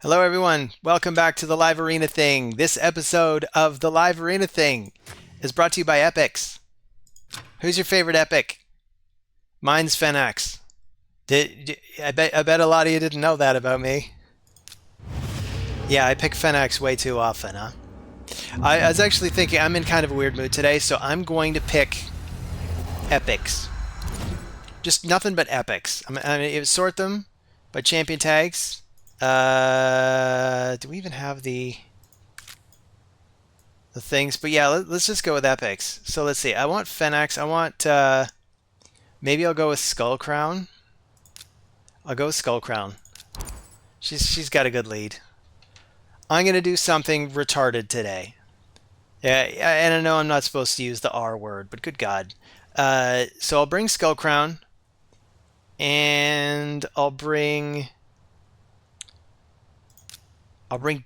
Hello, everyone. Welcome back to the Live Arena Thing. This episode of the Live Arena Thing is brought to you by Epics. Who's your favorite Epic? Mine's Fenax. I bet a lot of you didn't know that about me. Yeah, I pick Fenax way too often, huh? I was actually thinking I'm in kind of a weird mood today, so I'm going to pick Epics. Just nothing but Epics. I'm going to sort them by champion tags. Do we even have the things? But yeah, let's just go with epics. So let's see. I want Fenax. I want maybe I'll go with Skull Crown. I'll go with Skull Crown. She's got a good lead. I'm gonna do something retarded today. Yeah, and I know I'm not supposed to use the R word, but good God. So I'll bring Skull Crown, and I'll bring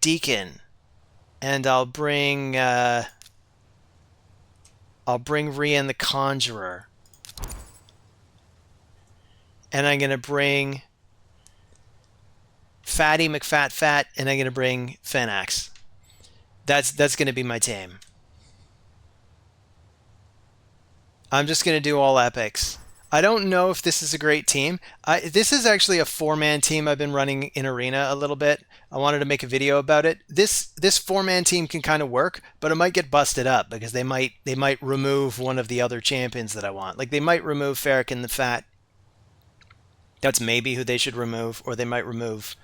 Deacon, and I'll bring Rian the Conjurer, and I'm gonna bring Fatty McFat, and I'm gonna bring Fenax. That's gonna be my team. I'm just gonna do all epics. I don't know if this is a great team. This is actually a 4-man team I've been running in Arena a little bit. I wanted to make a video about it. This 4-man team can kind of work, but it might get busted up because they might remove one of the other champions that I want. Like they might remove Farrakhan the Fat. That's maybe who they should remove, or they might remove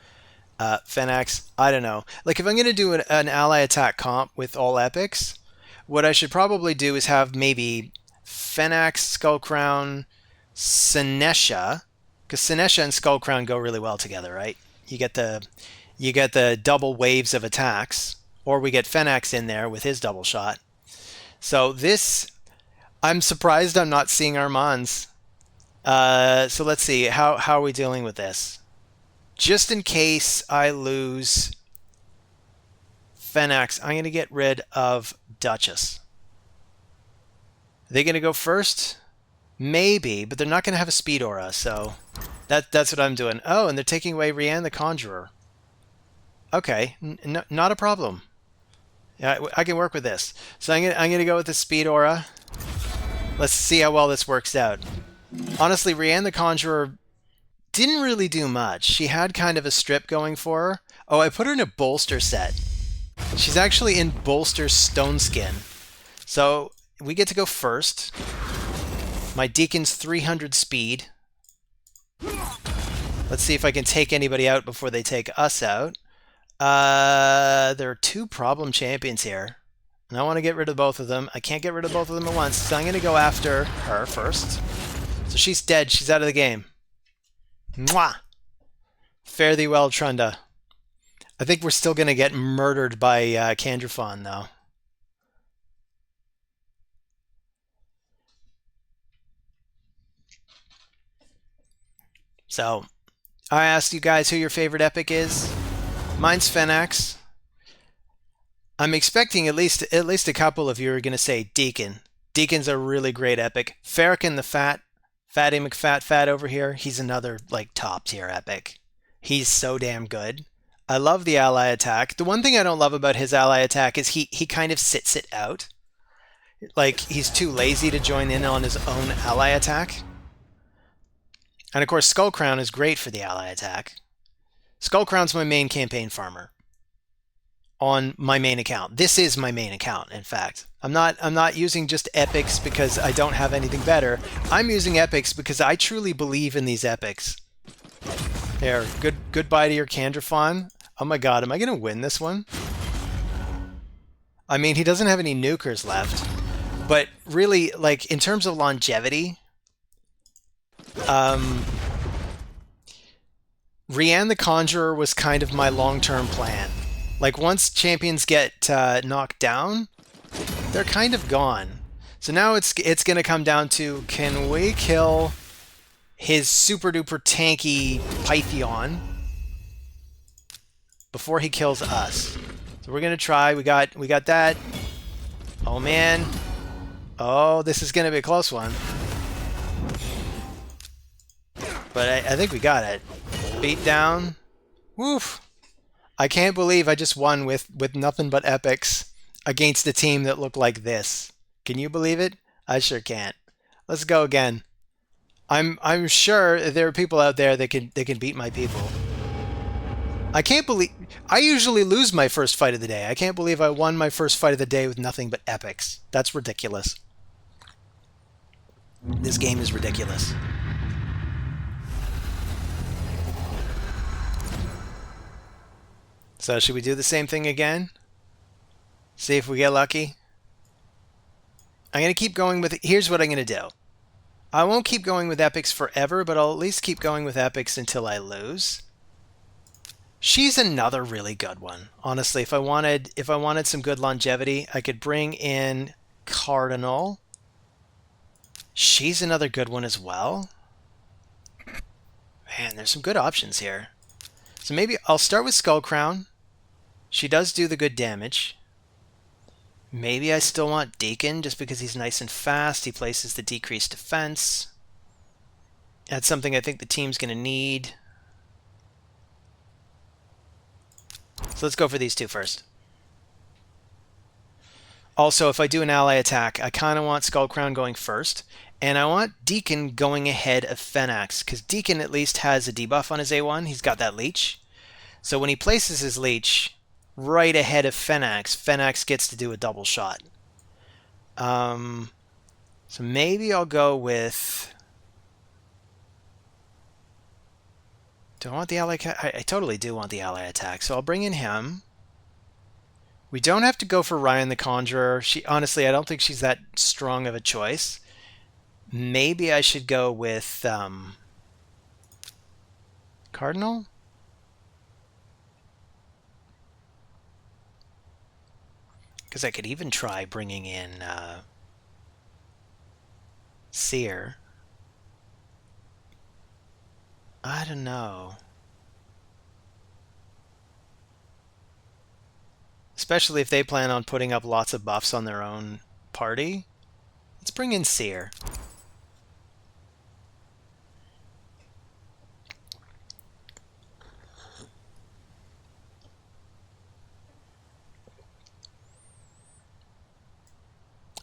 Fenax. I don't know. Like if I'm going to do an ally attack comp with all epics, what I should probably do is have maybe Fenax, Skull Crown, Sinesha, because Sinesha and Skull Crown go really well together, right? You get the double waves of attacks, or we get Fenax in there with his double shot. So this, I'm surprised I'm not seeing Armands. So let's see, how are we dealing with this? Just in case I lose Fenax, I'm going to get rid of Duchess. Are they going to go first? Maybe, but they're not going to have a speed aura, so that's what I'm doing. Oh, and they're taking away Rian the Conjurer. Okay, not a problem. Yeah, I can work with this. So I'm gonna go with the speed aura. Let's see how well this works out. Honestly, Rian the Conjurer didn't really do much. She had kind of a strip going for her. Oh, I put her in a bolster set. She's actually in bolster stone skin. So we get to go first. My Deacon's 300 speed. Let's see if I can take anybody out before they take us out. There are 2 problem champions here, and I want to get rid of both of them. I can't get rid of both of them at once, so I'm going to go after her first. So she's dead. She's out of the game. Mwah! Fare thee well, Trunda. I think we're still going to get murdered by Candrafon, though. So, I asked you guys who your favorite epic is. Mine's Fenax. I'm expecting at least a couple of you are going to say Deacon. Deacon's a really great epic. Farrakhan the Fat, Fatty McFat over here, he's another like top tier epic. He's so damn good. I love the ally attack. The one thing I don't love about his ally attack is he kind of sits it out. Like he's too lazy to join in on his own ally attack. And of course, Skull Crown is great for the ally attack. Skull Crown's my main campaign farmer on my main account. This is my main account, in fact. I'm not using just epics because I don't have anything better. I'm using epics because I truly believe in these epics. There, goodbye to your Candrafon. Oh my god, am I going to win this one? I mean, he doesn't have any nukers left. But really, like, in terms of longevity, Rian the Conjurer was kind of my long-term plan. Like, once champions get knocked down, they're kind of gone. So now it's going to come down to, can we kill his super-duper tanky Pythion before he kills us? So we're going to try. We got that. Oh, man. Oh, this is going to be a close one. But I think we got it. Beat down. Woof. I can't believe I just won with nothing but epics against a team that looked like this. Can you believe it? I sure can't. Let's go again. I'm sure there are people out there that can beat my people. I can't believe I usually lose my first fight of the day. I can't believe I won my first fight of the day with nothing but epics. That's ridiculous. This game is ridiculous. So should we do the same thing again? See if we get lucky? I'm going to keep going with it. Here's what I'm going to do. I won't keep going with epics forever, but I'll at least keep going with epics until I lose. She's another really good one. Honestly, if I wanted some good longevity, I could bring in Cardinal. She's another good one as well. Man, there's some good options here. So maybe I'll start with Skull Crown. She does do the good damage. Maybe I still want Deacon just because he's nice and fast. He places the decreased defense. That's something I think the team's going to need. So let's go for these two first. Also, if I do an ally attack, I kind of want Skull Crown going first. And I want Deacon going ahead of Phenax, because Deacon at least has a debuff on his A1. He's got that leech. So when he places his leech right ahead of Phenax, Phenax gets to do a double shot. So maybe I'll go with... Do I want the ally attack? I totally do want the ally attack. So I'll bring in him. We don't have to go for Ryan the Conjurer. Honestly, I don't think she's that strong of a choice. Maybe I should go with Cardinal? Because I could even try bringing in Seer. I don't know. Especially if they plan on putting up lots of buffs on their own party. Let's bring in Seer.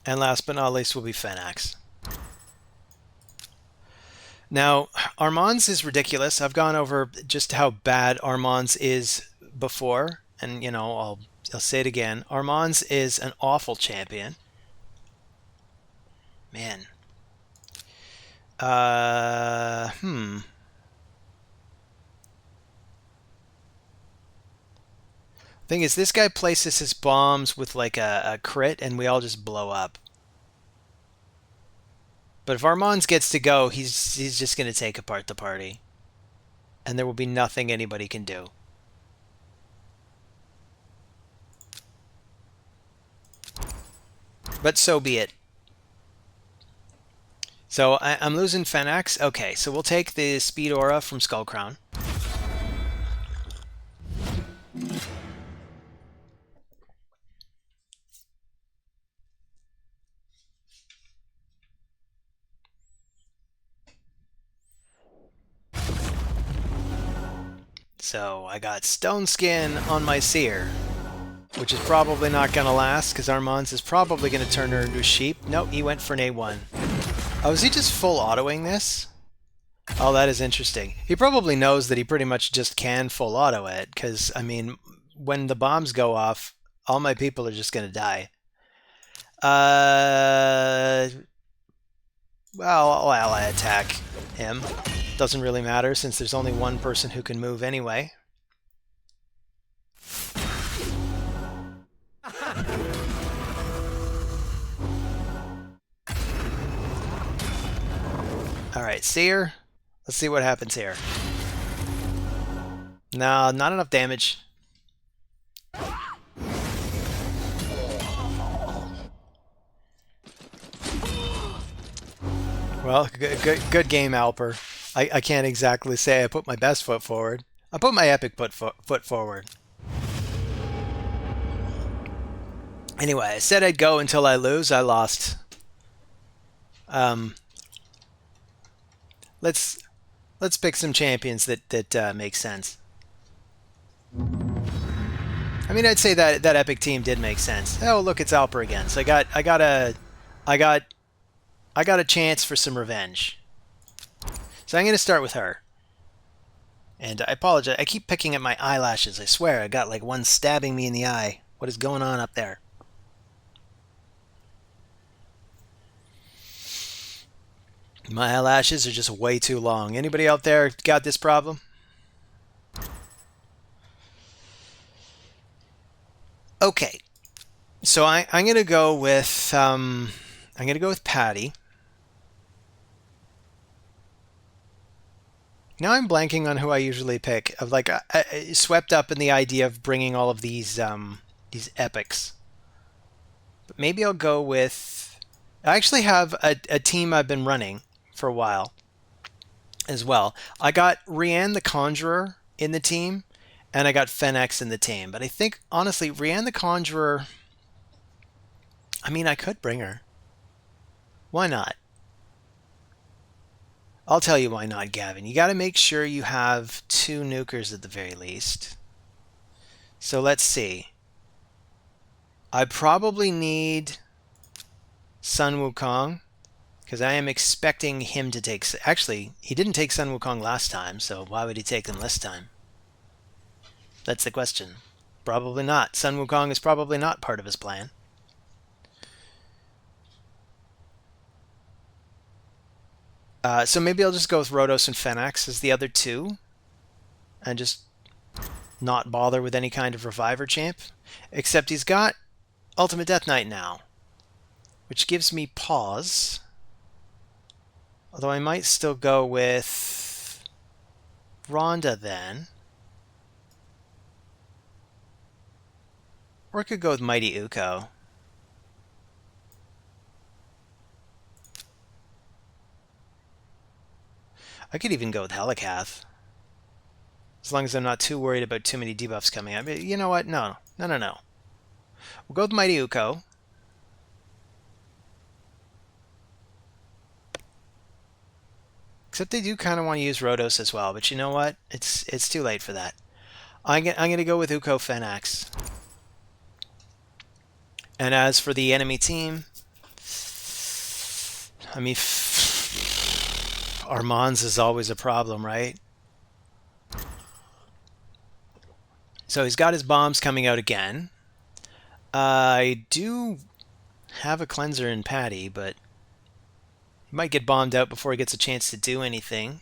And last but not least will be Phenax. Now, Armand's is ridiculous. I've gone over just how bad Armand's is before, and you know, I'll say it again. Armand's is an awful champion. Man. Thing is, this guy places his bombs with like a crit, and we all just blow up. But if Armand gets to go, he's just going to take apart the party. And there will be nothing anybody can do. But so be it. So I'm losing Phenax. Okay, so we'll take the Speed Aura from Skull Crown. So I got Stone Skin on my Seer, which is probably not going to last because Armand's is probably going to turn her into a sheep. Nope, he went for an A1. Oh, is he just full autoing this? Oh, that is interesting. He probably knows that he pretty much just can full auto it because, I mean, when the bombs go off, all my people are just going to die. Well, I'll ally attack him. Doesn't really matter since there's only one person who can move anyway. Alright, Seer. Let's see what happens here. No, not enough damage. Well, good game, Alper. I can't exactly say I put my best foot forward. I put my epic foot forward. Anyway, I said I'd go until I lose. I lost. Let's pick some champions that make sense. I mean, I'd say that that epic team did make sense. Oh, look, it's Alper again. So I got a chance for some revenge. So I'm going to start with her. And I apologize. I keep picking at my eyelashes. I swear, I got like one stabbing me in the eye. What is going on up there? My eyelashes are just way too long. Anybody out there got this problem? Okay, so I'm gonna go with Patty. Now I'm blanking on who I usually pick. Of like I swept up in the idea of bringing all of these epics. But maybe I'll go with. I actually have a team I've been running for a while as well. I got Rianne the Conjurer in the team, and I got Fennex in the team. But I think honestly, Rianne the Conjurer. I mean, I could bring her. Why not? I'll tell you why not, Gavin. You got to make sure you have 2 nukers at the very least. So let's see. I probably need Sun Wukong, because I am expecting him to take... Actually, he didn't take Sun Wukong last time, so why would he take them this time? That's the question. Probably not. Sun Wukong is probably not part of his plan. So maybe I'll just go with Rhodos and Fennex as the other 2, and just not bother with any kind of Reviver champ. Except he's got Ultimate Death Knight now, which gives me pause. Although I might still go with Rhonda then. Or I could go with Mighty Uko. I could even go with Helicath. As long as I'm not too worried about too many debuffs coming up. You know what? No. We'll go with Mighty Uko. Except they do kind of want to use Rhodos as well. But you know what? It's too late for that. I'm going to go with Uko Fennex. And as for the enemy team, I mean, Armand's is always a problem, right? So he's got his bombs coming out again. I do have a cleanser in Patty, but he might get bombed out before he gets a chance to do anything.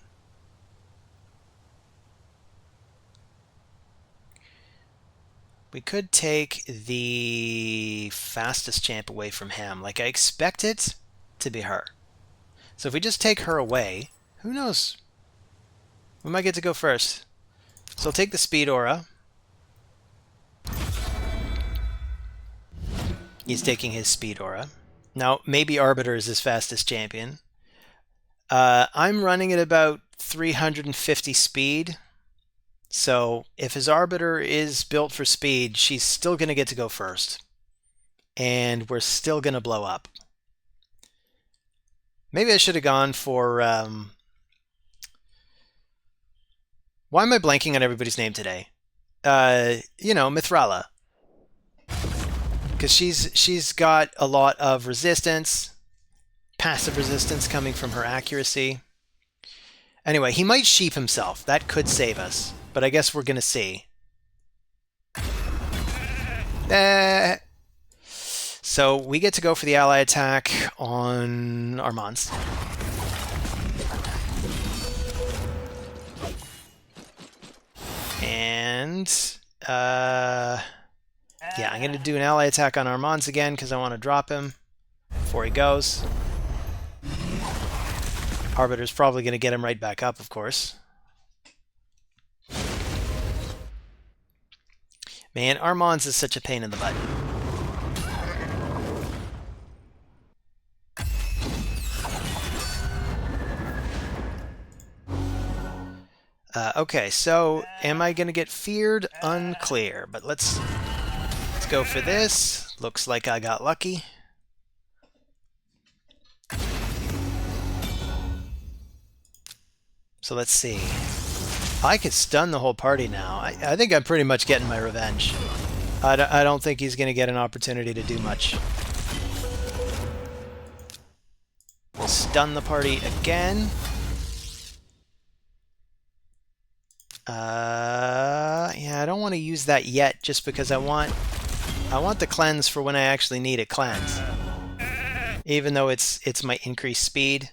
We could take the fastest champ away from him. Like, I expect it to be her. So if we just take her away, who knows? We might get to go first. So I'll take the Speed Aura. He's taking his Speed Aura. Now, maybe Arbiter is his fastest champion. I'm running at about 350 speed. So if his Arbiter is built for speed, she's still going to get to go first. And we're still going to blow up. Maybe I should have gone for... Why am I blanking on everybody's name today? You know, Mithrala. Because she's got a lot of resistance. Passive resistance coming from her accuracy. Anyway, he might sheep himself. That could save us. But I guess we're going to see. So we get to go for the ally attack on Armand's. And yeah, I'm going to do an ally attack on Armand's again because I want to drop him before he goes. Arbiter's probably going to get him right back up, of course. Man, Armand's is such a pain in the butt. Okay, so am I going to get feared? Unclear, but let's go for this. Looks like I got lucky. So let's see. I could stun the whole party now. I think I'm pretty much getting my revenge. I don't think he's going to get an opportunity to do much. We'll stun the party again. Yeah, I don't want to use that yet, just because I want the cleanse for when I actually need a cleanse. Even though it's my increased speed.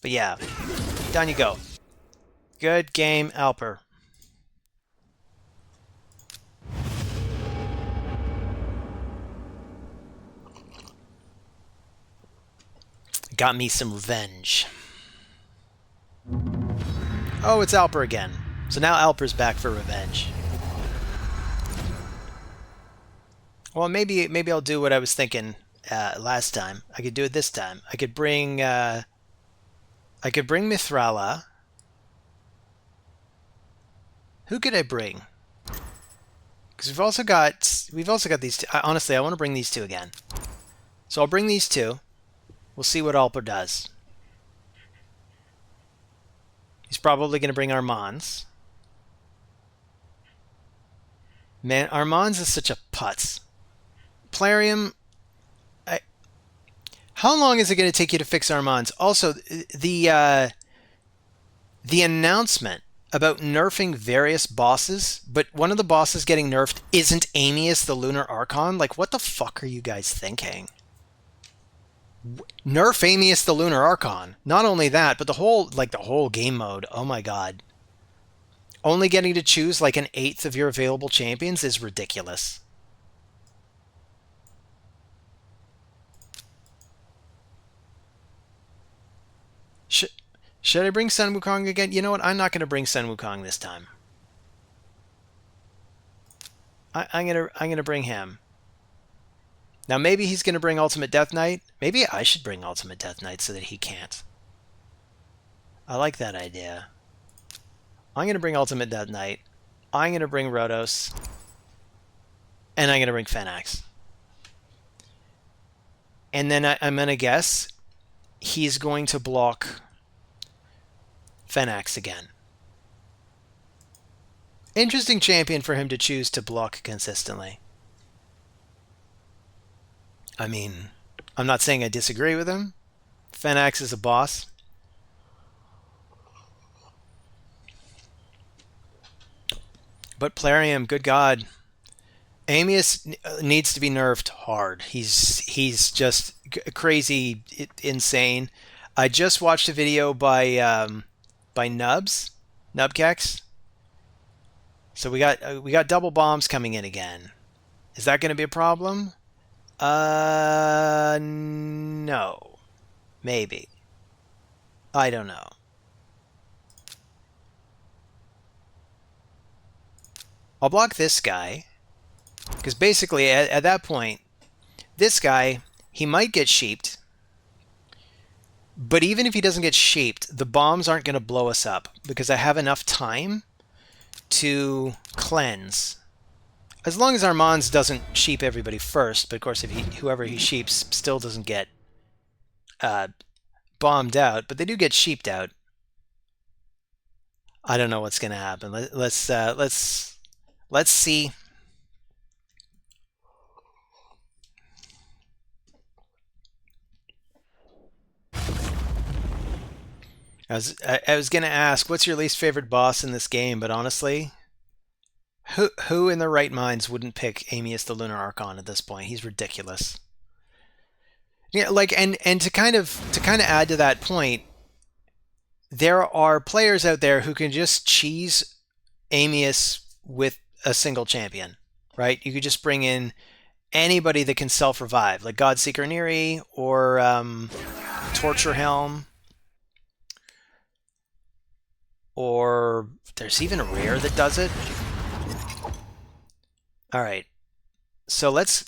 But yeah, down you go. Good game, Alper. Got me some revenge. Oh, it's Alper again. So now Alper's back for revenge. Well, maybe I'll do what I was thinking last time. I could do it this time. I could bring Mithrala. Who could I bring? Because we've also got these two. Honestly, I want to bring these two again. So I'll bring these two. We'll see what Alper does. He's probably going to bring Armands. Man, Armands is such a putz. Plarium, how long is it going to take you to fix Armands? Also, the announcement about nerfing various bosses, but one of the bosses getting nerfed isn't Amius the Lunar Archon? Like, what the fuck are you guys thinking? Nerf Amius the Lunar Archon. Not only that, but the whole game mode. Oh my god. Only getting to choose like an eighth of your available champions is ridiculous. Should I bring Sun Wukong again? You know what? I'm not going to bring Sun Wukong this time. I'm gonna bring him. Now maybe he's going to bring Ultimate Death Knight. Maybe I should bring Ultimate Death Knight so that he can't. I like that idea. I'm going to bring Ultimate Death Knight. I'm going to bring Rhodos. And I'm going to bring Fenax. And then I'm going to guess he's going to block Fenax again. Interesting champion for him to choose to block consistently. I mean, I'm not saying I disagree with him. Fenax is a boss. But Plarium, good god. Amius needs to be nerfed hard. He's just crazy, insane. I just watched a video by Nubkex. So we got double bombs coming in again. Is that going to be a problem? No. Maybe. I don't know. I'll block this guy. Because basically, at that point, this guy, he might get sheeped. But even if he doesn't get sheeped, the bombs aren't going to blow us up. Because I have enough time to cleanse. As long as Armands doesn't sheep everybody first. But of course, if whoever he sheeps still doesn't get bombed out. But they do get sheeped out. I don't know what's going to happen. Let's see. I was gonna ask, what's your least favorite boss in this game? But honestly, who in their right minds wouldn't pick Amius the Lunar Archon at this point? He's ridiculous. Yeah, like and to kind of add to that point, there are players out there who can just cheese Amius with a single champion, right? You could just bring in anybody that can self-revive, like Godseeker Neri or Torture Helm. Or there's even a rare that does it. All right, so let's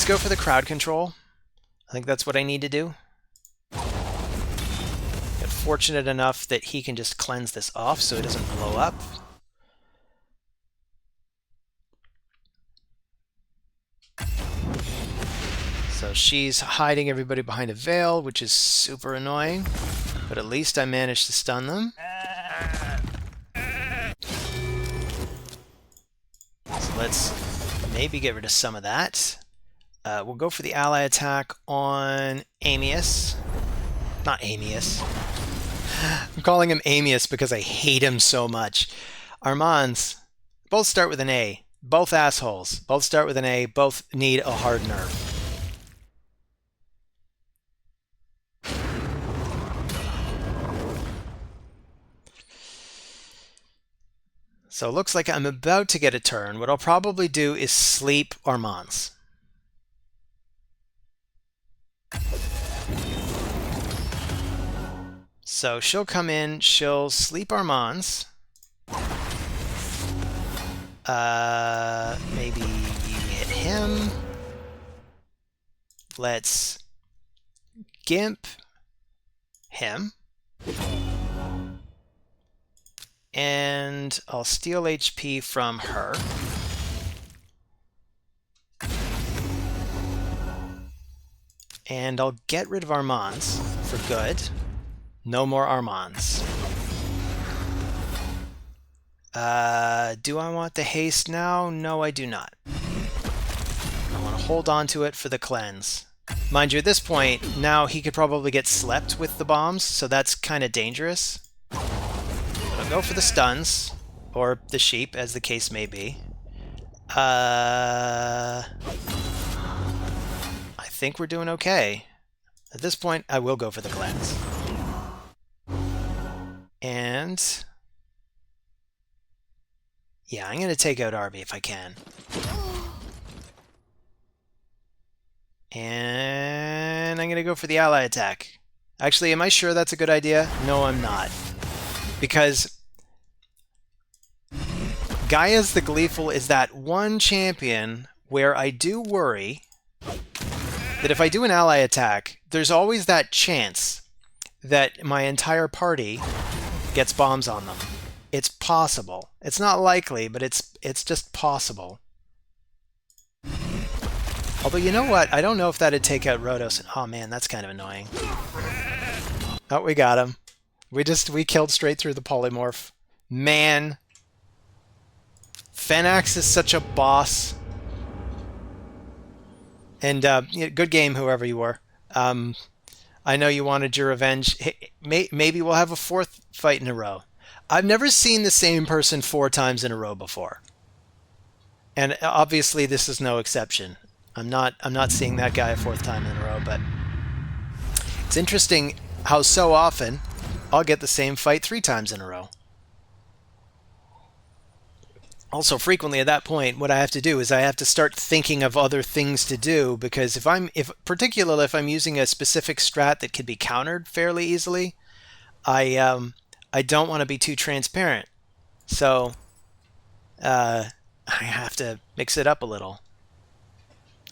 go for the crowd control. I think that's what I need to do. Get fortunate enough that he can just cleanse this off so it doesn't blow up. So she's hiding everybody behind a veil, which is super annoying. But at least I managed to stun them. So Maybe get rid of some of that. We'll go for the ally attack on Amius. Not Amius. I'm calling him Amius because I hate him so much. Armands. Both start with an A. Both assholes. Both start with an A. Both need a hard nerf. So it looks like I'm about to get a turn. What I'll probably do is sleep Armands. So she'll come in, she'll sleep Armands. Maybe you hit him. Let's gimp him. And I'll steal HP from her. And I'll get rid of Armands for good. No more Armands. Do I want the haste now? No, I do not. I want to hold on to it for the cleanse. Mind you, at this point, now he could probably get slept with the bombs, so that's kind of dangerous. But I'll go for the stuns, or the sheep, as the case may be. I think we're doing okay. At this point, I will go for the cleanse. And yeah, I'm going to take out Arby if I can. And I'm going to go for the ally attack. Actually, am I sure that's a good idea? No, I'm not. Because Gaia's the Gleeful is that one champion where I do worry that if I do an ally attack, there's always that chance that my entire party gets bombs on them. It's possible. It's not likely, but it's just possible. Although, you know what? I don't know if that'd take out Rhodos. Oh man, that's kind of annoying. Oh, we got him. We killed straight through the polymorph. Man. Fenax is such a boss. And good game, whoever you were. I know you wanted your revenge. Maybe we'll have a fourth fight in a row. I've never seen the same person 4 times in a row before. And obviously this is no exception. I'm not seeing that guy a 4th time in a row, but it's interesting how so often I'll get the same fight 3 times in a row. Also, frequently at that point, what I have to do is I have to start thinking of other things to do, because particularly if I'm using a specific strat that could be countered fairly easily, I don't want to be too transparent. So I have to mix it up a little.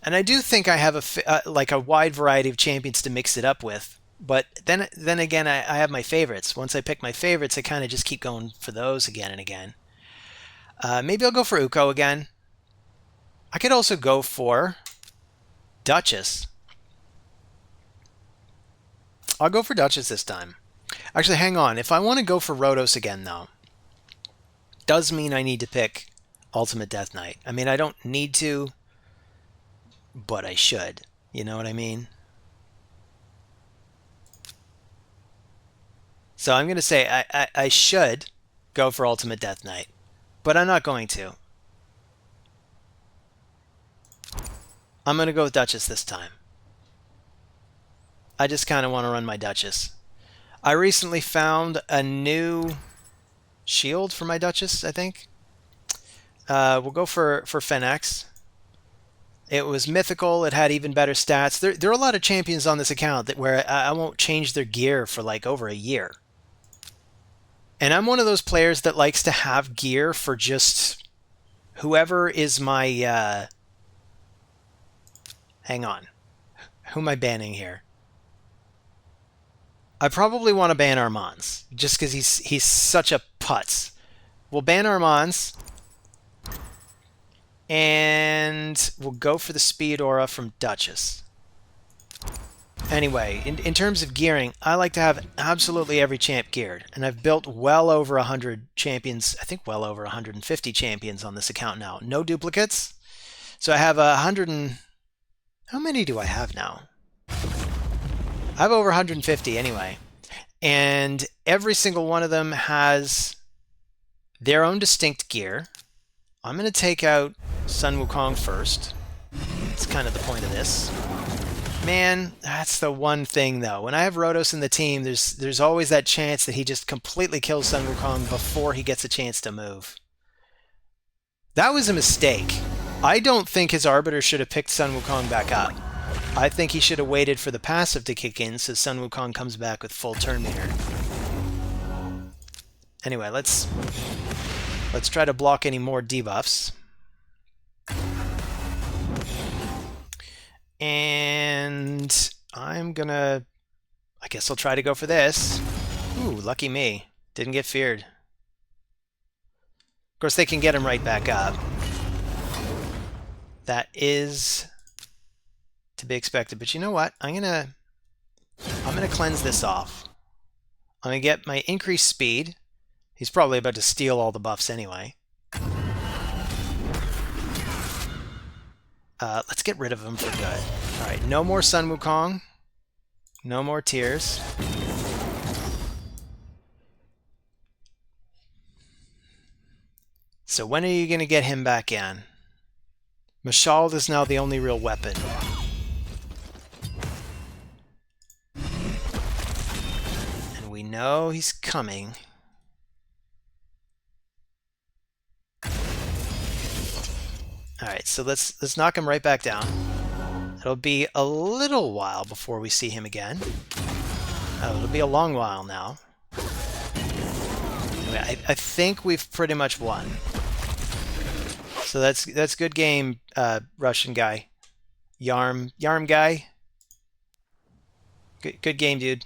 And I do think I have like a wide variety of champions to mix it up with. But then again, I have my favorites. Once I pick my favorites, I kind of just keep going for those again and again. Maybe I'll go for Uko again. I could also go for Duchess. I'll go for Duchess this time. Actually, hang on. If I want to go for Rhodos again, though, does mean I need to pick Ultimate Death Knight. I mean, I don't need to, but I should. You know what I mean? So I'm going to say I should go for Ultimate Death Knight. But I'm not going to. I'm going to go with Duchess this time. I just kind of want to run my Duchess. I recently found a new shield for my Duchess, I think. We'll go for Fenax. It was mythical. It had even better stats. There are a lot of champions on this account where I won't change their gear for like over a year. And I'm one of those players that likes to have gear for just whoever is my... Hang on. Who am I banning here? I probably want to ban Armands, just because he's such a putz. We'll ban Armands. And we'll go for the Speed Aura from Duchess. Anyway, in terms of gearing, I like to have absolutely every champ geared. And I've built well over 100 champions, I think well over 150 champions on this account now. No duplicates. So I have 100 and... How many do I have now? I have over 150 anyway. And every single one of them has their own distinct gear. I'm going to take out Sun Wukong first. That's kind of the point of this. Man, that's the one thing though. When I have Rotos in the team, there's always that chance that he just completely kills Sun Wukong before he gets a chance to move. That was a mistake. I don't think his Arbiter should have picked Sun Wukong back up. I think he should have waited for the passive to kick in so Sun Wukong comes back with full turn meter. Anyway, let's try to block any more debuffs. And I'm gonna... I guess I'll try to go for this. Ooh, lucky me. Didn't get feared. Of course, they can get him right back up. That is to be expected. But you know what? I'm gonna cleanse this off. I'm gonna get my increased speed. He's probably about to steal all the buffs anyway. Let's get rid of him for good. Alright, no more Sun Wukong. No more tears. So when are you going to get him back in? Mashal is now the only real weapon. And we know he's coming. Alright, so let's knock him right back down. It'll be a little while before we see him again. It'll be a long while now. Anyway, I think we've pretty much won. So that's good game, Russian guy. Yarm guy. Good game, dude.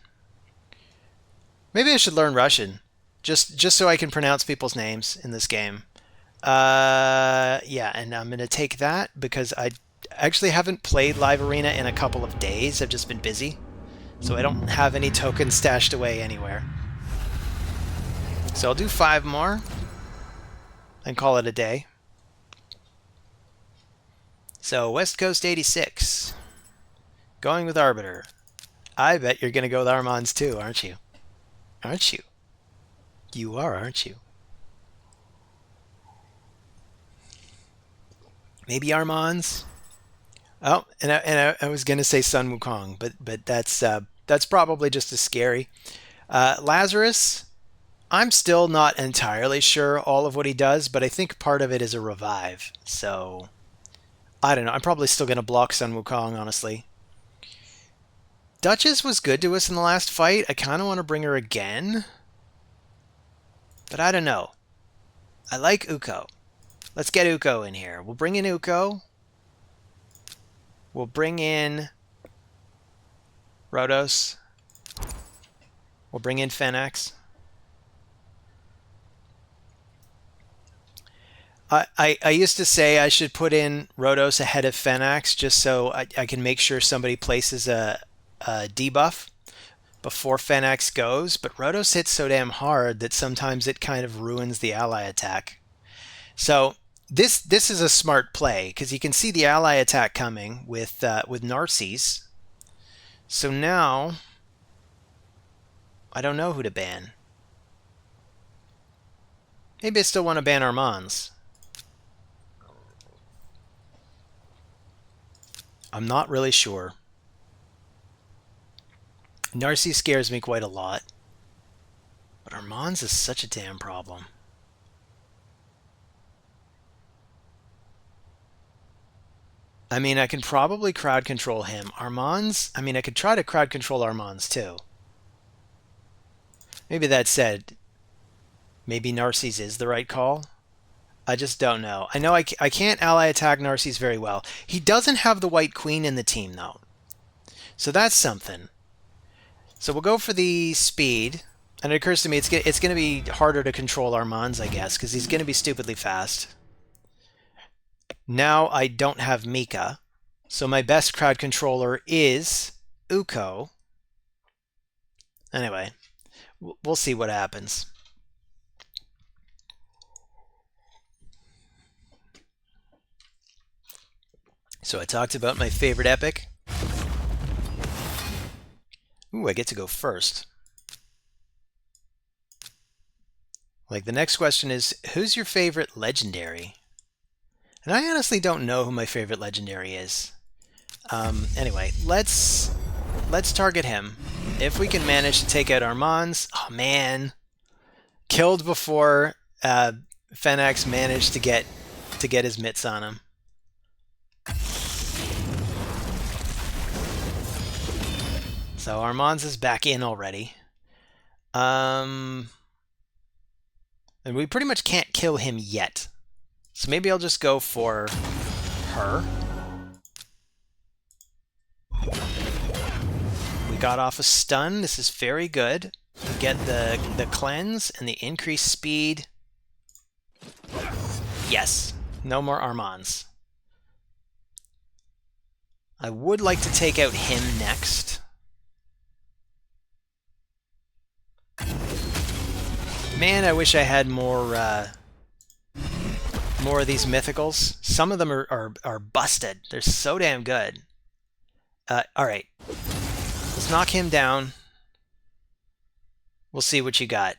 Maybe I should learn Russian. Just so I can pronounce people's names in this game. Yeah, and I'm going to take that because I actually haven't played Live Arena in a couple of days. I've just been busy. So I don't have any tokens stashed away anywhere. So I'll do 5 more and call it a day. So West Coast 86. Going with Arbiter. I bet you're going to go with Armands too, aren't you? Aren't you? You are, aren't you? Maybe Armands? Oh, and I was going to say Sun Wukong, but that's probably just as scary. Lazarus, I'm still not entirely sure all of what he does, but I think part of it is a revive. So, I don't know. I'm probably still going to block Sun Wukong, honestly. Duchess was good to us in the last fight. I kind of want to bring her again. But I don't know. I like Uko. Let's get Uko in here. We'll bring in Uko. We'll bring in Rotos. We'll bring in Fenax. I used to say I should put in Rotos ahead of Fenax just so I can make sure somebody places a debuff before Fenax goes, but Rotos hits so damn hard that sometimes it kind of ruins the ally attack. So this is a smart play because you can see the ally attack coming with Narcisse. So now I don't know who to ban. Maybe I still want to ban Armands. I'm not really sure. Narcisse scares me quite a lot. But Armands is such a damn problem. I mean, I can probably crowd control him. Armands, I mean, I could try to crowd control Armands too. Maybe that said, maybe Narcisse is the right call. I just don't know. I know I can't ally attack Narcisse very well. He doesn't have the White Queen in the team, though. So that's something. So we'll go for the speed. And it occurs to me it's going to be harder to control Armands, I guess, because he's going to be stupidly fast. Now I don't have Mika. So my best crowd controller is Uko. Anyway, we'll see what happens. So I talked about my favorite epic. Ooh, I get to go first. Like, the next question is, who's your favorite legendary? And I honestly don't know who my favorite legendary is. Anyway, let's target him. If we can manage to take out Armand's... Oh, man. Killed before Fenax managed to get his mitts on him. So Armand's is back in already. And we pretty much can't kill him yet. So maybe I'll just go for her. We got off a stun. This is very good. We get the cleanse and the increased speed. Yes. No more Armands. I would like to take out him next. Man, I wish I had more of these mythicals. Some of them are busted. They're so damn good. Alright. Let's knock him down. We'll see what you got.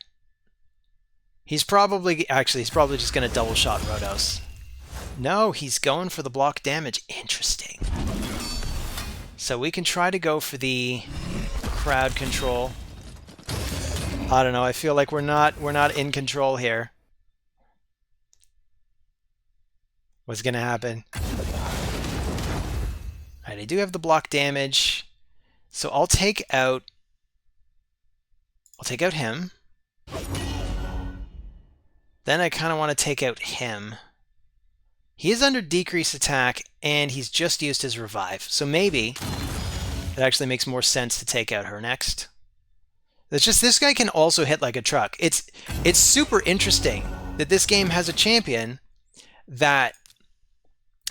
He's probably just going to double shot Rhodos. No, he's going for the block damage. Interesting. So we can try to go for the crowd control. I don't know. I feel like we're not in control here. What's going to happen? Alright, I do have the block damage. So I'll take out him. Then I kind of want to take out him. He is under decreased attack, and he's just used his revive. So maybe it actually makes more sense to take out her next. It's just this guy can also hit like a truck. It's super interesting that this game has a champion that...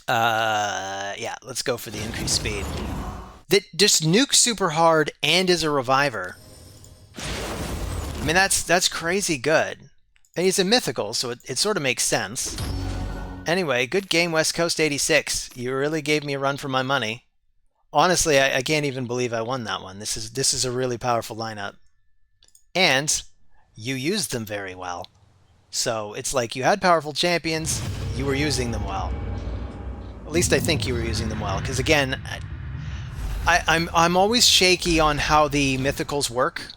yeah, let's go for the increased speed. That just nukes super hard and is a reviver. I mean, that's crazy good. And he's a mythical, so it sort of makes sense. Anyway, good game, West Coast 86. You really gave me a run for my money. Honestly, I can't even believe I won that one. This is a really powerful lineup. And you used them very well. So it's like you had powerful champions, you were using them well. At least I think you were using them well. Because again, I'm always shaky on how the mythicals work.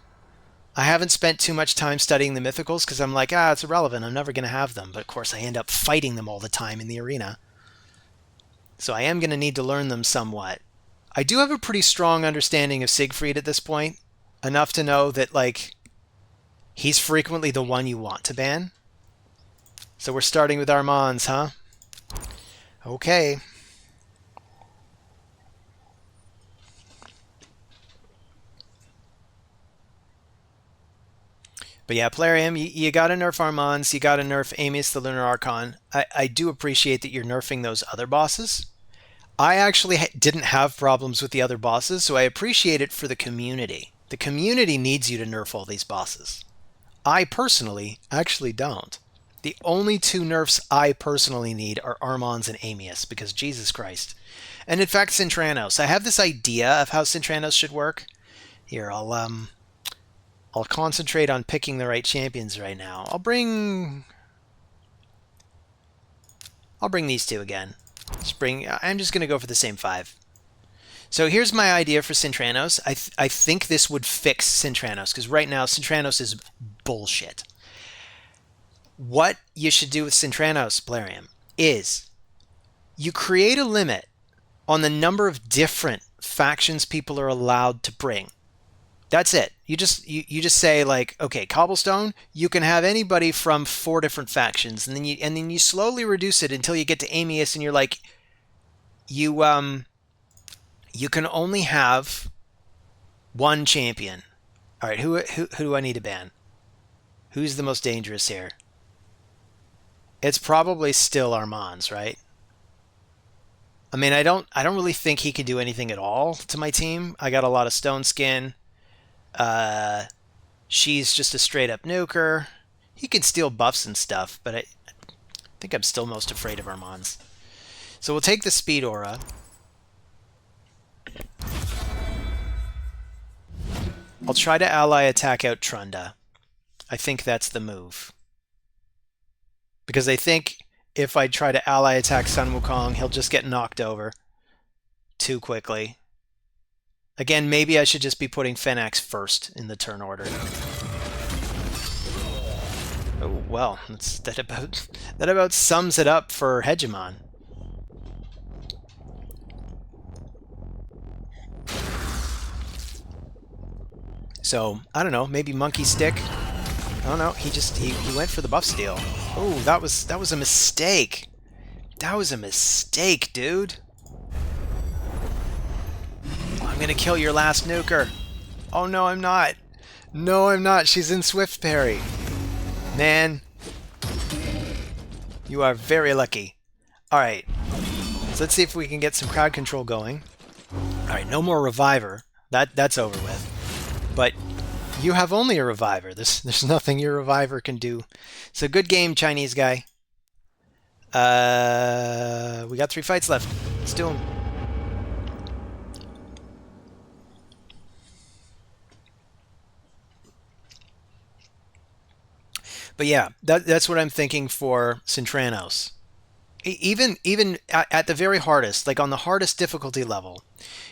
I haven't spent too much time studying the mythicals because I'm like, it's irrelevant. I'm never going to have them. But of course, I end up fighting them all the time in the arena. So I am going to need to learn them somewhat. I do have a pretty strong understanding of Siegfried at this point. Enough to know that, like, he's frequently the one you want to ban. So we're starting with Armands, huh? Okay. But yeah, Plarium, you gotta nerf Armands, you gotta nerf Amius the Lunar Archon. I do appreciate that you're nerfing those other bosses. I actually didn't have problems with the other bosses, so I appreciate it for the community. The community needs you to nerf all these bosses. I personally actually don't. The only two nerfs I personally need are Armands and Amius, because Jesus Christ. And in fact, Cintranos. I have this idea of how Cintranos should work. Here, I'll concentrate on picking the right champions right now. I'll bring these two again. I'm just going to go for the same 5. So here's my idea for Cintranos. I think this would fix Cintranos, because right now Cintranos is bullshit. What you should do with Cintranos, Plarium, is you create a limit on the number of different factions people are allowed to bring. That's it. You just say, like, okay, Cobblestone, you can have anybody from 4 different factions, and then you slowly reduce it until you get to Amius, and you're like, you can only have 1 champion. All right, who do I need to ban? Who's the most dangerous here? It's probably still Armands, right? I mean, I don't really think he can do anything at all to my team. I got a lot of stone skin. She's just a straight up nuker. He can steal buffs and stuff, but I think I'm still most afraid of Armands. So we'll take the speed aura. I'll try to ally attack out Trunda. I think that's the move. Because I think if I try to ally attack Sun Wukong, he'll just get knocked over too quickly. Again, maybe I should just be putting Fenax first in the turn order. Oh, well, that about sums it up for Hegemon. So, I don't know, maybe Monkey Stick. Oh no, he went for the buff steal. Oh, that was a mistake. That was a mistake, dude. I'm gonna kill your last nuker. Oh no, I'm not. No, I'm not. She's in Swift Parry. Man, you are very lucky. Alright, so let's see if we can get some crowd control going. Alright, no more Reviver. That's over with. But you have only a Reviver. There's nothing your Reviver can do. So good game, Chinese guy. We got 3 fights left. Let's do them. But yeah, that's what I'm thinking for Cintranos. Even at the very hardest, like on the hardest difficulty level,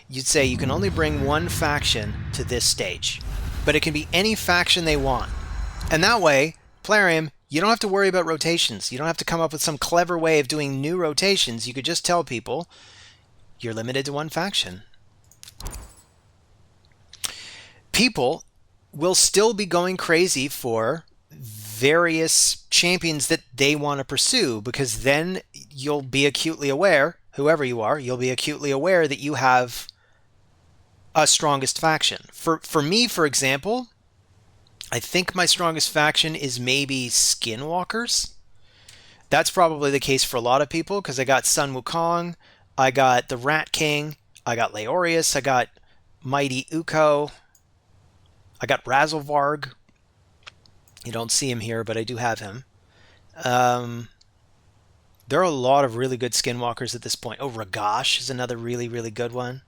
you'd say you can only bring one faction to this stage, but it can be any faction they want. And that way, Plarium, you don't have to worry about rotations. You don't have to come up with some clever way of doing new rotations. You could just tell people you're limited to one faction. People will still be going crazy for various champions that they want to pursue, because then you'll be acutely aware, whoever you are, you'll be acutely aware that you have a strongest faction. For me, for example, I think my strongest faction is maybe Skinwalkers. That's probably the case for a lot of people, because I got Sun Wukong, I got the Rat King, I got Leorius, I got Mighty Uko, I got Razelvarg. You don't see him here, but I do have him. There are a lot of really good Skinwalkers at this point. Oh, Ragash is another really, really good one.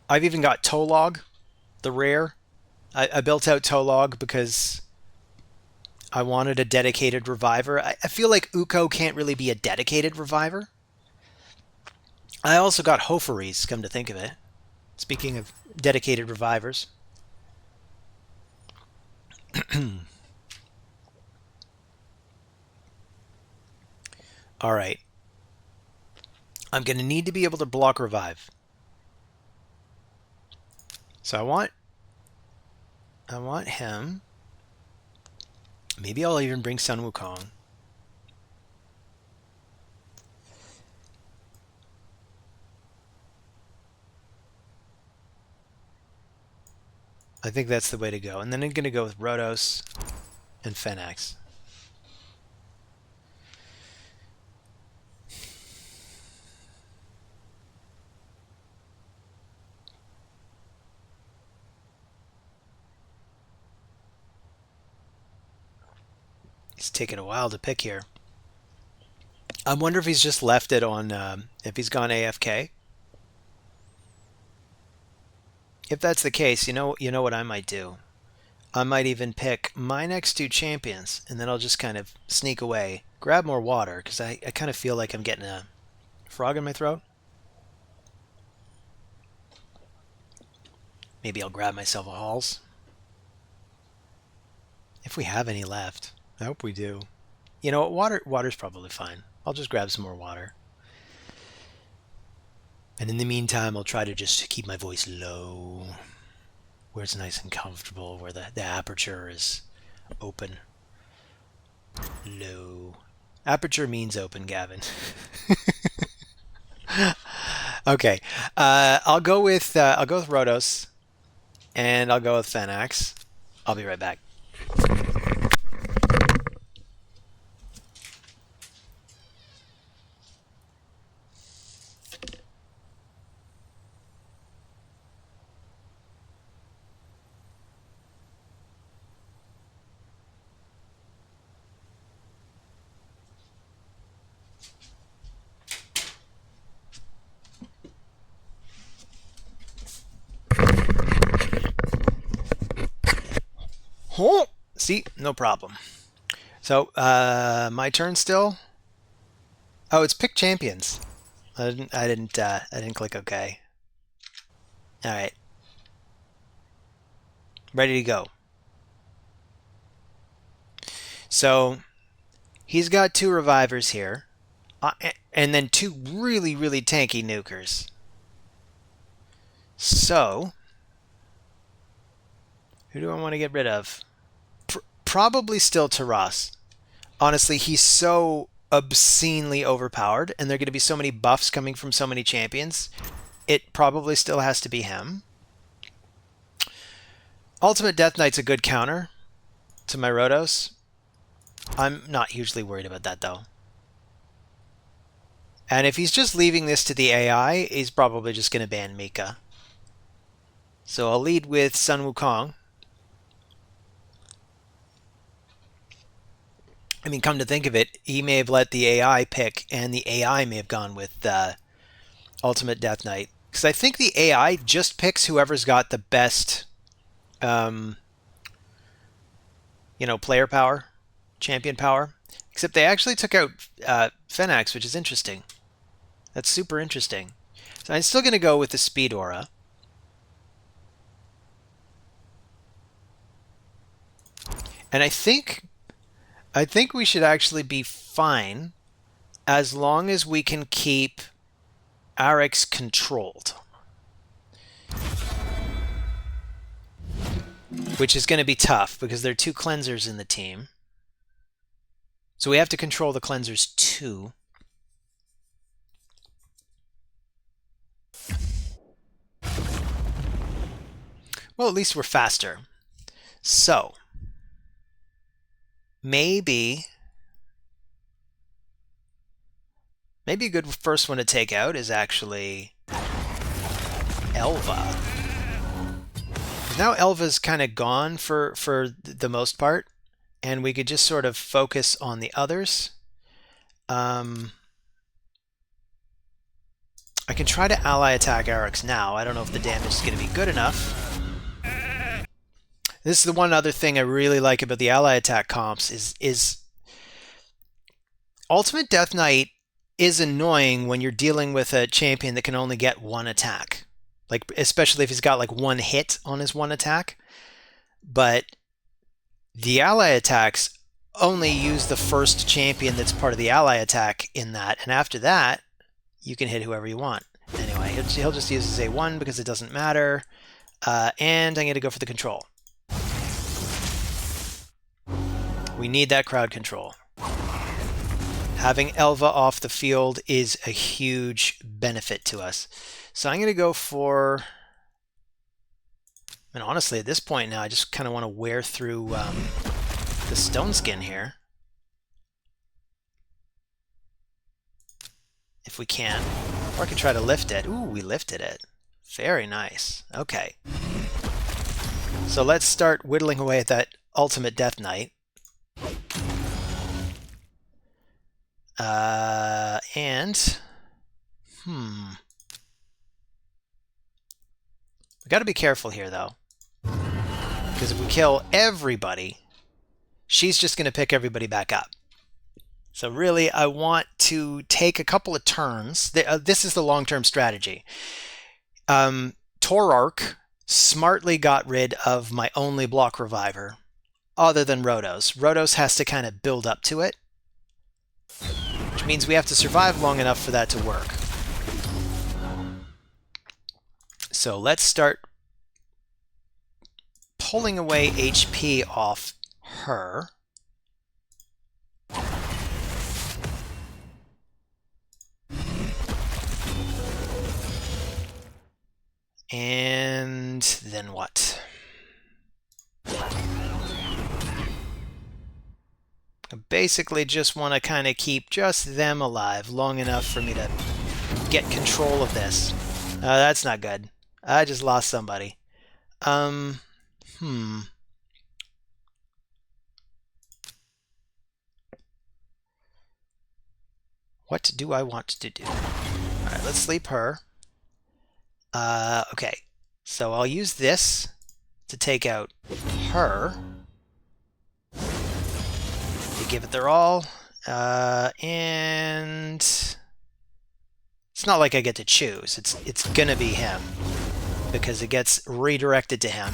I've even got Tolog, the rare. I built out Tolog because I wanted a dedicated reviver. I feel like Uko can't really be a dedicated reviver. I also got Hofaries, come to think of it. Speaking of dedicated revivers. All right. I'm going to need to be able to block revive. So I want him. Maybe I'll even bring Sun Wukong. I think that's the way to go. And then I'm going to go with Rhodos and Fenax. It's taking a while to pick here. I wonder if he's just left it on, if he's gone AFK. If that's the case, you know what I might do? I might even pick my next 2 champions, and then I'll just kind of sneak away, grab more water, because I kind of feel like I'm getting a frog in my throat. Maybe I'll grab myself a Halls. If we have any left. I hope we do. You know what? Water's probably fine. I'll just grab some more water. And in the meantime, I'll try to just keep my voice low, where it's nice and comfortable, where the aperture is open. Low. Aperture means open, Gavin. Okay. I'll go with Rhodos, and I'll go with Fenax. I'll be right back. Oh, see, no problem. So, my turn still. Oh, it's pick champions. I didn't click OK. All right, ready to go. So he's got 2 revivers here, and then 2 really, really tanky nukers. So who do I want to get rid of? Probably still Taras. Honestly, he's so obscenely overpowered, and there are going to be so many buffs coming from so many champions. It probably still has to be him. Ultimate Death Knight's a good counter to my Rhodos. I'm not hugely worried about that, though. And if he's just leaving this to the AI, he's probably just going to ban Mika. So I'll lead with Sun Wukong. I mean, come to think of it, he may have let the AI pick, and the AI may have gone with Ultimate Death Knight. Because I think the AI just picks whoever's got the best, you know, player power, champion power. Except they actually took out Phenax, which is interesting. That's super interesting. So I'm still going to go with the Speed Aura. And I think we should actually be fine as long as we can keep Arix controlled. Which is going to be tough because there are 2 cleansers in the team. So we have to control the cleansers too. Well, at least we're faster. So maybe a good first one to take out is actually Elva. Now Elva's kind of gone for the most part, and we could just sort of focus on the others. I can try to ally attack Arix now. I don't know if the damage is going to be good enough. This is the one other thing I really like about the ally attack comps is Ultimate Death Knight is annoying when you're dealing with a champion that can only get 1 attack. Like, especially if he's got like 1 hit on his 1 attack. But the ally attacks only use the first champion that's part of the ally attack in that, and after that, you can hit whoever you want. Anyway, he'll just use his A1 because it doesn't matter. And I'm going to go for the control. We need that crowd control. Having Elva off the field is a huge benefit to us. So I'm going to go for... And honestly, at this point now, I just kind of want to wear through the stone skin here. If we can. Or I can try to lift it. Ooh, we lifted it. Very nice. Okay. So let's start whittling away at that Ultimate Death Knight. We got to be careful here, though. Because if we kill everybody, she's just going to pick everybody back up. So really, I want to take a couple of turns. This is the long-term strategy. Torark smartly got rid of my only block reviver, other than Rhodos. Rhodos has to kind of build up to it, which means we have to survive long enough for that to work. So let's start pulling away HP off her. And then what? I basically just want to kind of keep just them alive long enough for me to get control of this. That's not good. I just lost somebody. What do I want to do? Alright, let's sleep her. Okay, so I'll use this to take out her. give it their all. And it's not like I get to choose. It's gonna be him because it gets redirected to him.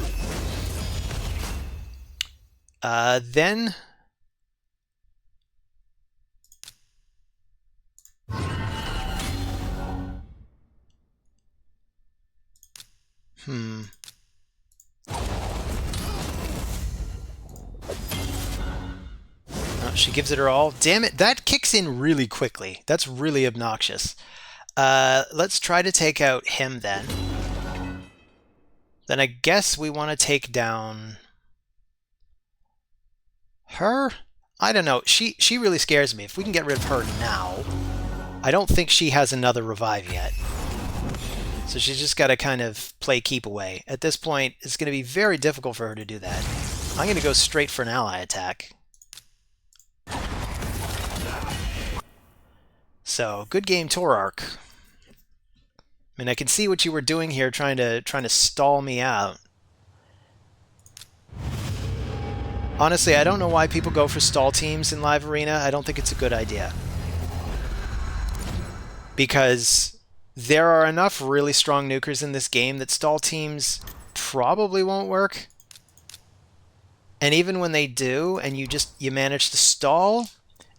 Then oh, she gives it her all. Damn it, that kicks in really quickly. That's really obnoxious. Let's try to take out him then. Then I guess we want to take down her? I don't know. She really scares me. If we can get rid of her now, I don't think she has another revive yet. So she's just got to kind of play keep away. At this point, it's going to be very difficult for her to do that. I'm going to go straight for an ally attack. So, good game, Torark. I mean, I can see what you were doing here, trying to stall me out. Honestly, I don't know why people go for stall teams in Live Arena. I don't think it's a good idea. Because there are enough really strong nukers in this game that stall teams probably won't work. And even when they do, and you manage to stall,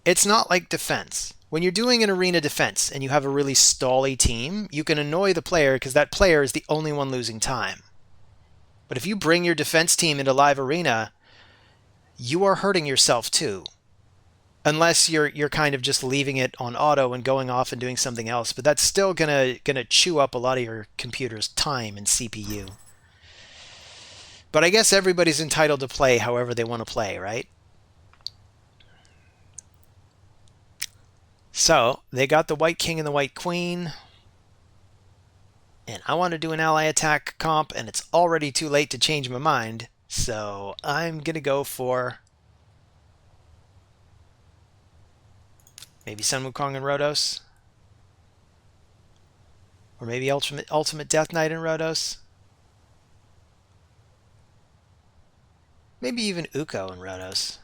it's not like defense. When you're doing an arena defense and you have a really stally team, you can annoy the player because that player is the only one losing time. But if you bring your defense team into Live Arena, you are hurting yourself too. Unless you're kind of just leaving it on auto and going off and doing something else, but that's still gonna chew up a lot of your computer's time and CPU. But I guess everybody's entitled to play however they want to play, right? So they got the White King and the White Queen, and I want to do an ally attack comp, and it's already too late to change my mind. So I'm gonna go for maybe Sun Wukong and Rhodos. Or maybe Ultimate Death Knight and Rhodos. Maybe even Uko and Rhodos.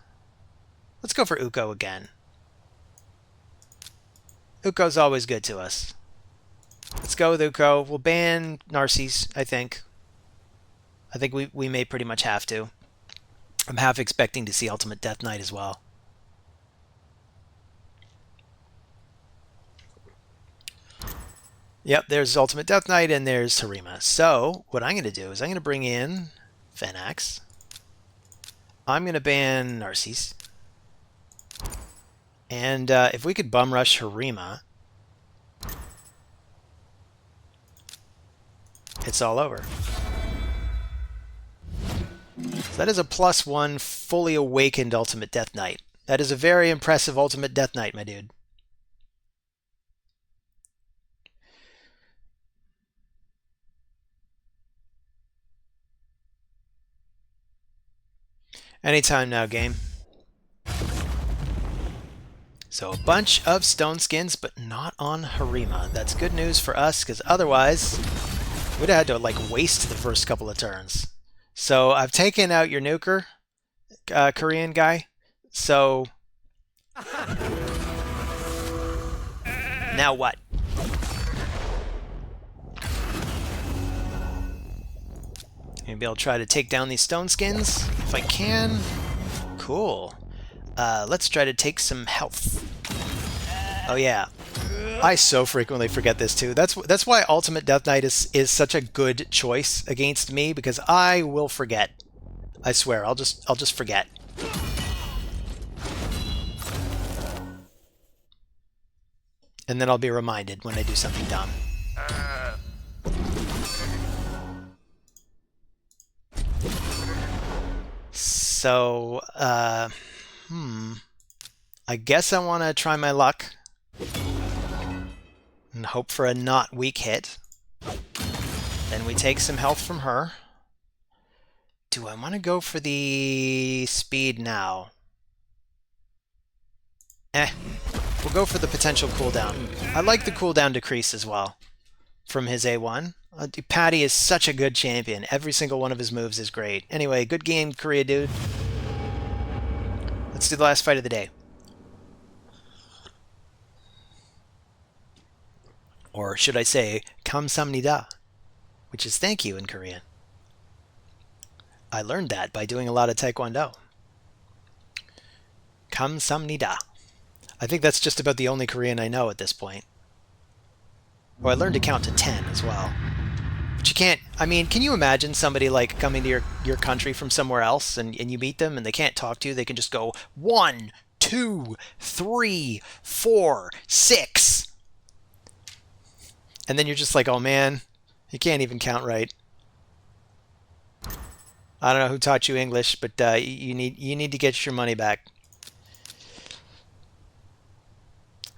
Let's go for Uko again. Uko's always good to us. Let's go with Uko. We'll ban Narcisse, I think. I think we may pretty much have to. I'm half expecting to see Ultimate Death Knight as well. Yep, there's Ultimate Death Knight and there's Harima. So what I'm going to do is I'm going to bring in Fenax. I'm going to ban Narcisse. And if we could bum rush Harima, it's all over. So that is a +1 fully awakened Ultimate Death Knight. That is a very impressive Ultimate Death Knight, my dude. Anytime now, game. So a bunch of stone skins, but not on Harima. That's good news for us, because otherwise we'd have had to like waste the first couple of turns. So I've taken out your nuker, Korean guy. So now what? Maybe I'll try to take down these stone skins if I can. Cool. Let's try to take some health. Oh yeah. I so frequently forget this too. That's why Ultimate Death Knight is such a good choice against me, because I will forget. I swear, I'll just forget. And then I'll be reminded when I do something dumb. So, I guess I want to try my luck and hope for a not weak hit. Then we take some health from her. Do I want to go for the speed now? We'll go for the potential cooldown. I like the cooldown decrease as well from his A1. Patty is such a good champion. Every single one of his moves is great. Anyway, good game, Korea dude. Let's do the last fight of the day. Or should I say 감사합니다, which is thank you in Korean. I learned that by doing a lot of Taekwondo. 감사합니다. I think that's just about the only Korean I know at this point. Oh, I learned to count to 10 as well. But you can't, I mean, can you imagine somebody like coming to your country from somewhere else and you meet them and they can't talk to you? They can just go 1, 2, 3, 4, 6. And then you're just like, oh man, you can't even count right. I don't know who taught you English, but you need to get your money back.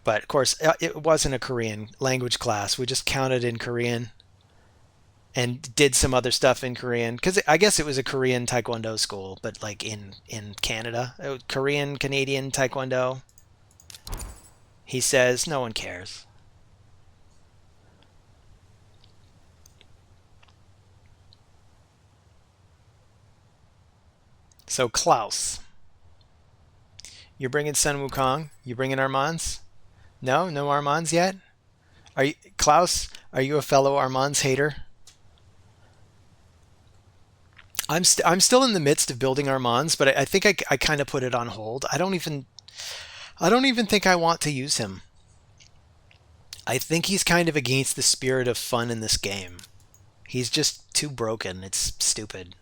But of course, it wasn't a Korean language class. We just counted in Korean and did some other stuff in Korean. Because I guess it was a Korean Taekwondo school, but like in Canada. Korean, Canadian Taekwondo. He says, no one cares. So Klaus. You're bringing Sun Wukong? You bringing Armands? No Armands yet? Are you Klaus? Are you a fellow Armands hater? I'm still in the midst of building Armands, but I think I kind of put it on hold. I don't even think I want to use him. I think he's kind of against the spirit of fun in this game. He's just too broken. It's stupid.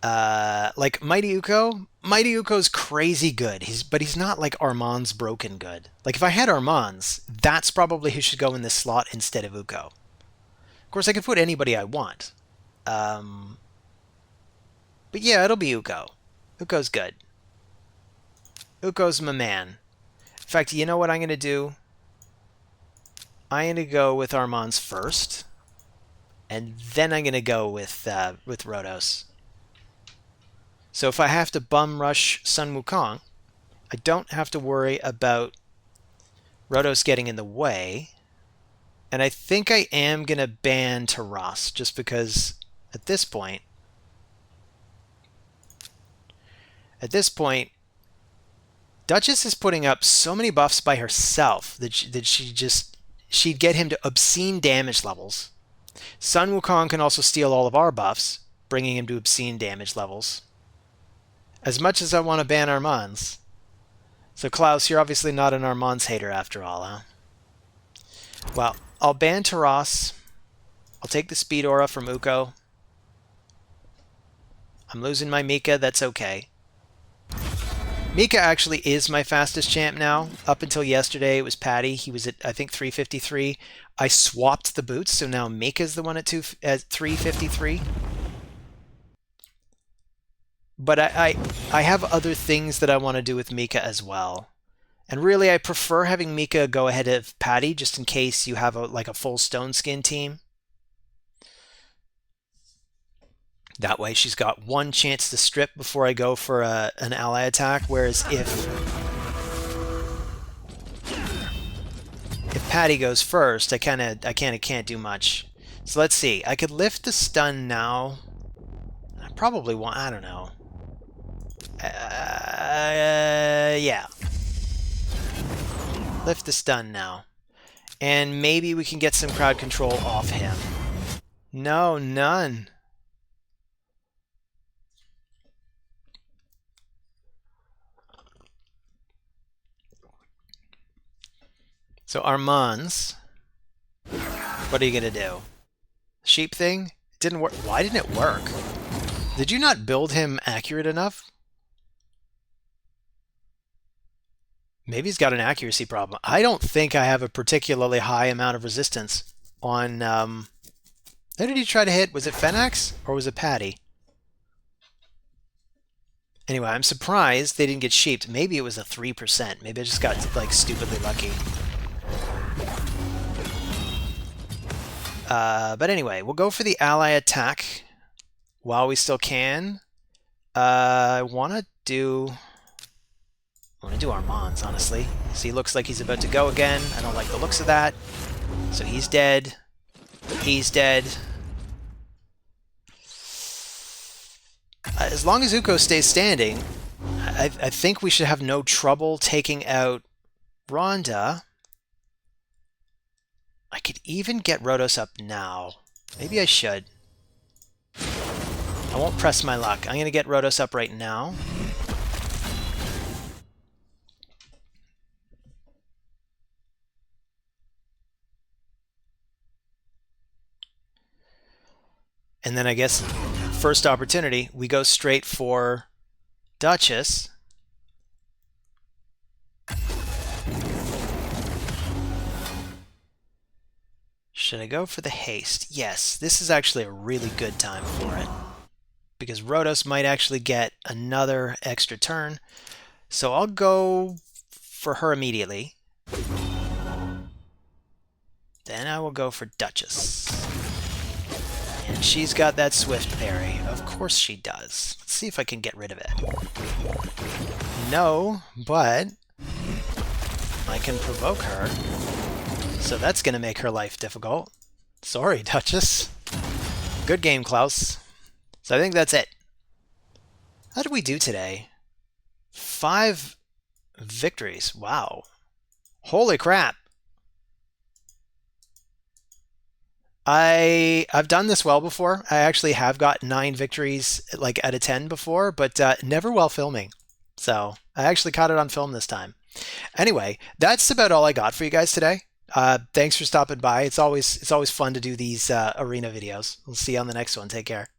Like Mighty Uko. Mighty Uko's crazy good. But he's not like Armand's broken good. Like if I had Armand's, that's probably who should go in this slot instead of Uko. Of course, I could put anybody I want. But yeah, it'll be Uko. Uko's good. Uko's my man. In fact, you know what I'm going to do? I'm going to go with Armand's first. And then I'm going to go with Rhodos. So if I have to bum rush Sun Wukong, I don't have to worry about Rhodos getting in the way. And I think I am going to ban Taras, just because at this point, Duchess is putting up so many buffs by herself that she'd get him to obscene damage levels. Sun Wukong can also steal all of our buffs, bringing him to obscene damage levels. As much as I want to ban Armands. So Klaus, you're obviously not an Armands hater after all, huh? Well, I'll ban Taras. I'll take the speed aura from Uko. I'm losing my Mika, that's okay. Mika actually is my fastest champ now. Up until yesterday, it was Patty. He was at, I think, 353. I swapped the boots, so now Mika's the one at 353. But I have other things that I want to do with Mika as well. And really, I prefer having Mika go ahead of Patty, just in case you have a full Stone Skin team. That way she's got one chance to strip before I go for an ally attack, whereas if Patty goes first, I can't do much. So let's see. I could lift the stun now. I probably want, I don't know. Yeah. Lift the stun now. And maybe we can get some crowd control off him. No, none. So Armands, what are you going to do? Sheep thing? It didn't work. Why didn't it work? Did you not build him accurate enough? Maybe he's got an accuracy problem. I don't think I have a particularly high amount of resistance on... Who did he try to hit? Was it Fenax or was it Patty? Anyway, I'm surprised they didn't get sheeped. Maybe it was a 3%. Maybe I just got, like, stupidly lucky. But anyway, we'll go for the ally attack while we still can. I want to do Armands, honestly. See, looks like he's about to go again. I don't like the looks of that. So he's dead. He's dead. As long as Uko stays standing, I think we should have no trouble taking out Rhonda. I could even get Rhodos up now. Maybe I should. I won't press my luck. I'm going to get Rhodos up right now. And then I guess first opportunity, we go straight for Duchess. Should I go for the haste? Yes, this is actually a really good time for it. Because Rhodos might actually get another extra turn. So I'll go for her immediately. Then I will go for Duchess. And she's got that swift parry. Of course she does. Let's see if I can get rid of it. No, but I can provoke her. So that's going to make her life difficult. Sorry, Duchess. Good game, Klaus. So I think that's it. How did we do today? 5 victories. Wow. Holy crap. I've done this well before. I actually have got 9 victories like out of 10 before, but never while filming. So I actually caught it on film this time. Anyway, that's about all I got for you guys today. Thanks for stopping by. It's always fun to do these arena videos. We'll see you on the next one. Take care.